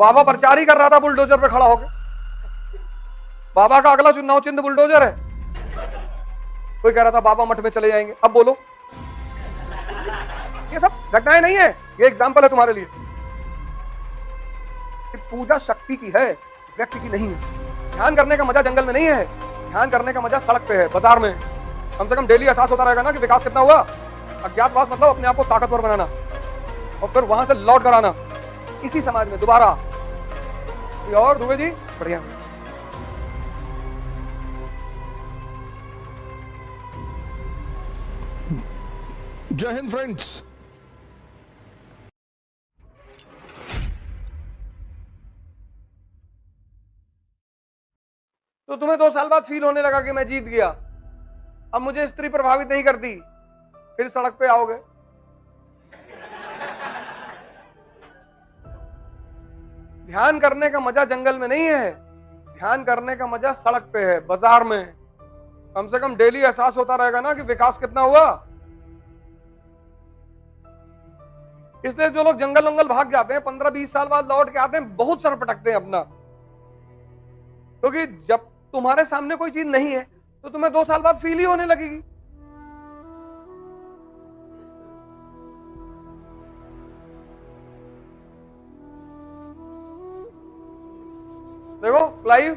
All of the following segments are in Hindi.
बाबा प्रचार ही कर रहा था बुलडोजर पे खड़ा होकर। बाबा का अगला चुनाव चिन्ह बुलडोजर है। कोई कह रहा था बाबा मठ में चले जाएंगे, अब बोलो। ये सब घटनाएं नहीं है, ये एग्जाम्पल है तुम्हारे लिए कि पूजा शक्ति की है, व्यक्ति की नहीं है। ध्यान करने का मजा जंगल में नहीं है, ध्यान करने का मजा सड़क पे है, बाजार में। कम से कम डेली एहसास होता रहेगा ना कि विकास कितना हुआ। अज्ञातवास मतलब अपने आप को ताकतवर बनाना और फिर वहां से लौट कर आना इसी समाज में दोबारा। और दुबे जी बढ़िया। जय हिंद फ्रेंड्स। तो तुम्हें 2 साल बाद फील होने लगा कि मैं जीत गया, अब मुझे स्त्री प्रभावित नहीं करती, फिर सड़क पे आओगे। ध्यान करने का मजा जंगल में नहीं है, ध्यान करने का मजा सड़क पे है, बाजार में। कम से कम डेली एहसास होता रहेगा ना कि विकास कितना हुआ। इसलिए जो लोग जंगल वंगल भाग जाते हैं 15-20 साल बाद लौट के आते हैं, बहुत सर पटकते हैं अपना। क्योंकि जब तुम्हारे सामने कोई चीज नहीं है तो तुम्हें 2 साल बाद फील ही होने लगेगी। देखो क्लाइव,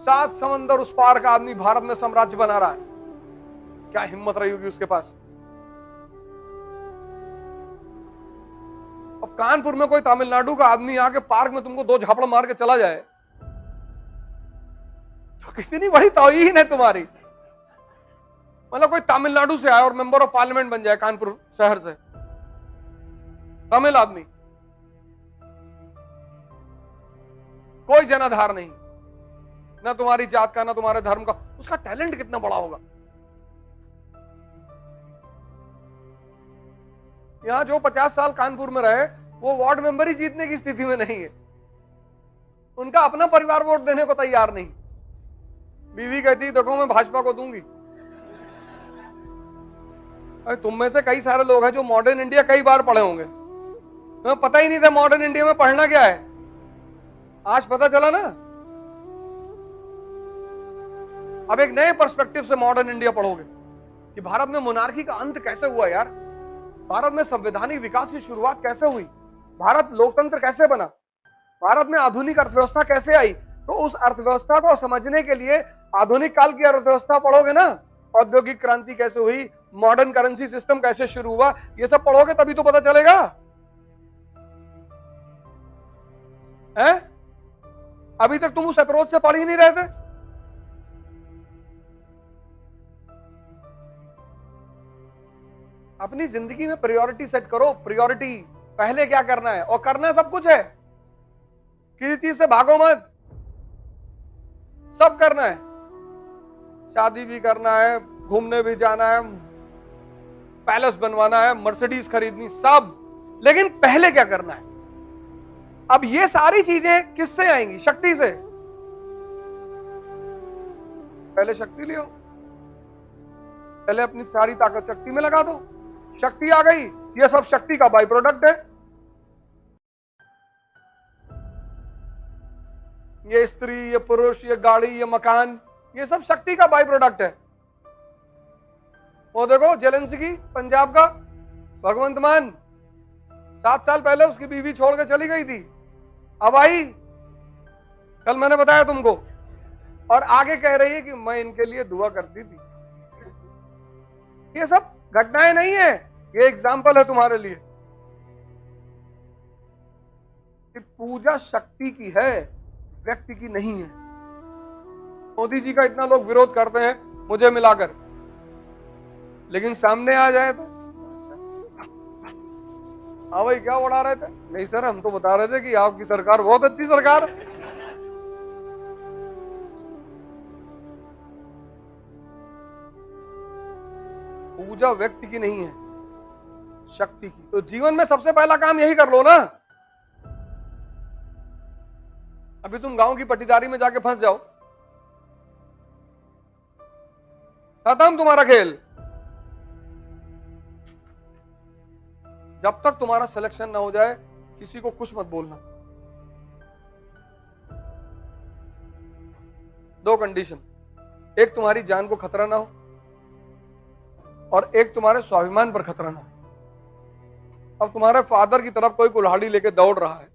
7 समंदर उस पार का आदमी भारत में साम्राज्य बना रहा है। क्या हिम्मत रही होगी उसके पास। अब कानपुर में कोई तमिलनाडु का आदमी आके पार्क में तुमको 2 झापड़ मार के चला जाए तो कितनी बड़ी तौहीन है तुम्हारी। मतलब कोई तमिलनाडु से आए और मेंबर ऑफ पार्लियामेंट बन जाए कानपुर शहर से, तमिल आदमी, कोई जनाधार नहीं, ना तुम्हारी जात का ना तुम्हारे धर्म का, उसका टैलेंट कितना बड़ा होगा। यहां जो 50 साल कानपुर में रहे वो वार्ड मेंबर ही जीतने की स्थिति में नहीं है, उनका अपना परिवार वोट देने को तैयार नहीं। बीवी कहती देखो मैं भाजपा को दूंगी। अरे तुम में से कई सारे लोग हैं जो मॉडर्न इंडिया कई बार पढ़े होंगे, तुम्हें पता ही नहीं था मॉडर्न इंडिया में पढ़ना क्या है, आज पता चला ना। अब एक नए पर्सपेक्टिव से मॉडर्न इंडिया पढ़ोगे कि भारत में मोनार्की का अंत कैसे हुआ यार, भारत में संवैधानिक विकास की शुरुआत कैसे हुई, भारत लोकतंत्र कैसे बना, भारत में आधुनिक अर्थव्यवस्था कैसे आई। तो उस अर्थव्यवस्था को समझने के लिए आधुनिक काल की अर्थव्यवस्था पढ़ोगे ना, औद्योगिक क्रांति कैसे हुई, मॉडर्न करेंसी सिस्टम कैसे शुरू हुआ, ये सब पढ़ोगे तभी तो पता चलेगा। हैं? अभी तक तुम उस अप्रोच से पढ़ ही नहीं रहे थे। अपनी जिंदगी में प्रायोरिटी सेट करो, प्रायोरिटी पहले क्या करना है, और करना सब कुछ है, किसी चीज से भागो मत, सब करना है। शादी भी करना है, घूमने भी जाना है, पैलेस बनवाना है, मर्सिडीज खरीदनी, सब, लेकिन पहले क्या करना है। अब ये सारी चीजें किससे आएंगी, शक्ति से। पहले शक्ति लियो, पहले अपनी सारी ताकत शक्ति में लगा दो, शक्ति आ गई, ये सब शक्ति का बाई प्रोडक्ट है। ये स्त्री, ये पुरुष, ये गाड़ी, ये मकान, ये सब शक्ति का बाई प्रोडक्ट है। वो देखो जेलेंस्की पंजाब का भगवंत मान, 7 साल पहले उसकी बीवी छोड़ के चली गई थी, अब आई, कल मैंने बताया तुमको, और आगे कह रही है कि मैं इनके लिए दुआ करती थी। ये सब घटनाएं नहीं है, ये एग्जाम्पल है तुम्हारे लिए कि पूजा शक्ति की है, व्यक्ति की नहीं है। मोदी जी का इतना लोग विरोध करते हैं मुझे मिलाकर, लेकिन सामने आ जाए तो हाँ भाई क्या उड़ा रहे थे, नहीं सर हम तो बता रहे थे कि आपकी सरकार बहुत अच्छी सरकार है। पूजा व्यक्ति की नहीं है, शक्ति की। तो जीवन में सबसे पहला काम यही कर लो ना। अभी तुम गांव की पट्टीदारी में जाके फंस जाओ, खत्म तुम्हारा खेल। जब तक तुम्हारा सिलेक्शन ना हो जाए किसी को कुछ मत बोलना। दो कंडीशन, एक तुम्हारी जान को खतरा ना हो और एक तुम्हारे स्वाभिमान पर खतरा ना हो। अब तुम्हारे फादर की तरफ कोई कुल्हाड़ी लेके दौड़ रहा है,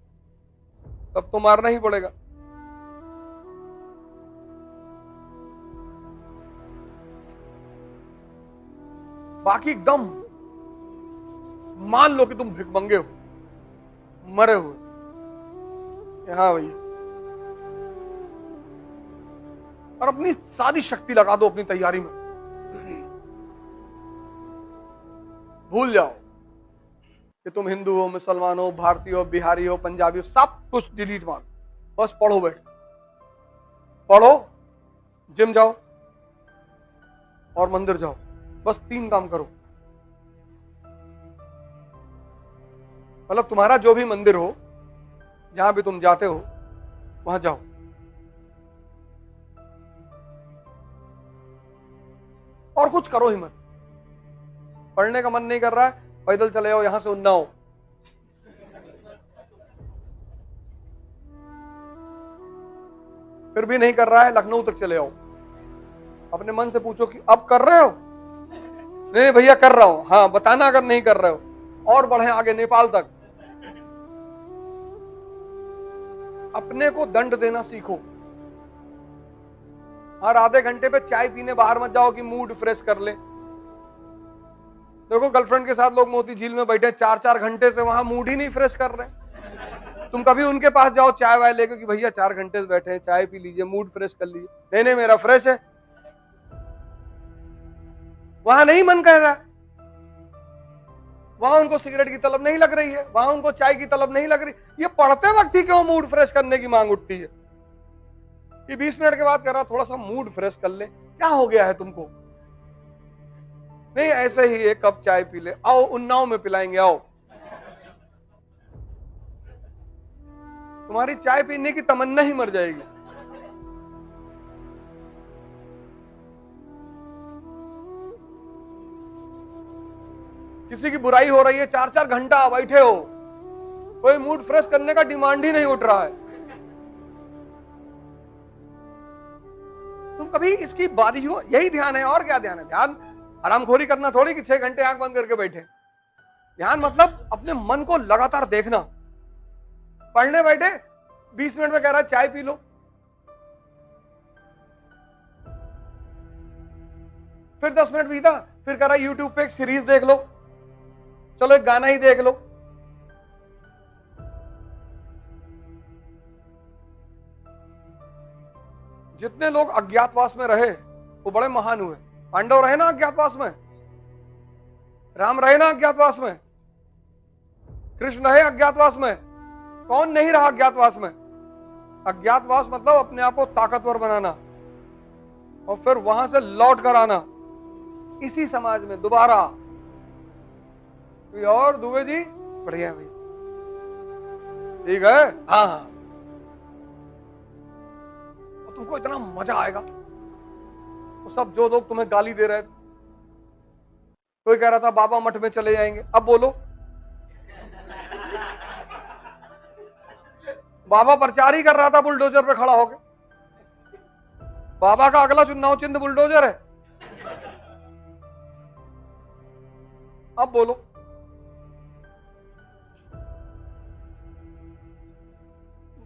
तब तो मारना ही पड़ेगा। बाकी एकदम मान लो कि तुम भिखमंगे हो, मरे हुए, हाँ भैया, और अपनी सारी शक्ति लगा दो अपनी तैयारी में। भूल जाओ कि तुम हिंदू हो, मुसलमान हो, भारतीय हो, बिहारी हो, पंजाबी हो, सब कुछ डिलीट मार, बस पढ़ो, बैठ पढ़ो, जिम जाओ और मंदिर जाओ। बस 3 काम करो। मतलब तुम्हारा जो भी मंदिर हो, जहां भी तुम जाते हो, वहां जाओ। और कुछ करो ही मत। पढ़ने का मन नहीं कर रहा है, पैदल चले जाओ यहां से उन्नाव। फिर भी नहीं कर रहा है, लखनऊ तक चले आओ। अपने मन से पूछो कि अब कर रहे हो? नहीं भैया कर रहा हूं। हाँ बताना अगर नहीं कर रहे हो। और बढ़े आगे नेपाल तक। अपने को दंड देना सीखो। हर आधे घंटे पे चाय पीने बाहर मत जाओ कि मूड फ्रेश कर ले। देखो गर्लफ्रेंड के साथ लोग मोती झील में बैठे 4-4 घंटे से, वहां मूड ही नहीं फ्रेश कर रहे। तुम कभी उनके पास जाओ चाय वाय लेकर कि भैया 4 घंटे से बैठे हैं, चाय पी लीजिए, मूड फ्रेश कर लीजिए। नहीं नहीं मेरा फ्रेश है। वहां नहीं मन कह रहा, वहां उनको सिगरेट की तलब नहीं लग रही है, वहां उनको चाय की तलब नहीं लग रही। ये पढ़ते वक्त ही क्यों मूड फ्रेश करने की मांग उठती है? ये 20 मिनट के बाद कह रहा थोड़ा सा मूड फ्रेश कर ले। क्या हो गया है तुमको? नहीं ऐसे ही एक कप चाय पी ले, आओ उन्नाव में पिलाएंगे, आओ। तुम्हारी चाय पीने की तमन्ना ही मर जाएगी। किसी की बुराई हो रही है, 4-4 घंटा बैठे हो, कोई मूड फ्रेश करने का डिमांड ही नहीं उठ रहा है। तुम कभी इसकी बारी हो, यही ध्यान है और क्या ध्यान है? ध्यान आरामखोरी करना थोड़ी कि 6 घंटे आंख बंद करके बैठे। ध्यान मतलब अपने मन को लगातार देखना। पढ़ने बैठे 20 मिनट में कह रहा है चाय पी लो, फिर 10 मिनट बीता, फिर कह रहा है यूट्यूब पे एक सीरीज देख लो, चलो एक गाना ही देख लो। जितने लोग अज्ञातवास में रहे वो बड़े महान हुए। पांडव रहे ना अज्ञातवास में, राम रहे ना अज्ञातवास में, कृष्ण रहे अज्ञातवास में, कौन नहीं रहा अज्ञातवास में? अज्ञातवास मतलब अपने आप को ताकतवर बनाना और फिर वहां से लौट कर आना इसी समाज में दोबारा। और दुबे जी बढ़िया भाई, ठीक है, हाँ हाँ। और तुमको इतना मजा आएगा। तो सब जो लोग तुम्हें गाली दे रहे थे, कोई कह रहा था बाबा मठ में चले जाएंगे, अब बोलो बाबा प्रचार ही कर रहा था बुलडोजर पे खड़ा होके। बाबा का अगला चुनाव चिन्ह बुलडोजर है। अब बोलो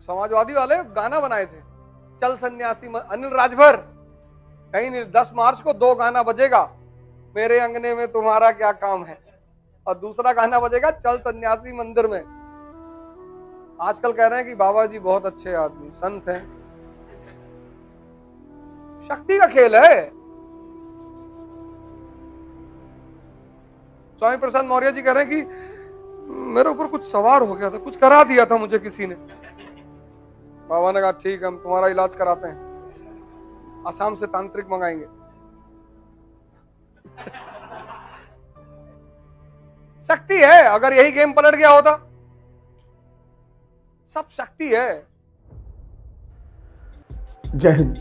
समाजवादी वाले गाना बनाए थे, चल सन्यासी अनिल राजभर, कहीं नहीं, 10 मार्च को 2 गाना बजेगा, मेरे अंगने में तुम्हारा क्या काम है, और दूसरा गाना बजेगा चल सन्यासी मंदिर में। आजकल कह रहे हैं कि बाबा जी बहुत अच्छे आदमी संत हैं। शक्ति का खेल है। स्वामी प्रसाद मौर्य जी कह रहे हैं कि मेरे ऊपर कुछ सवार हो गया था, कुछ करा दिया था मुझे किसी ने। बाबा ने कहा ठीक है, हम तुम्हारा इलाज कराते हैं, आसाम से तांत्रिक मंगाएंगे। शक्ति है। अगर यही गेम पलट गया होता, सब शक्ति है। जय हिंद।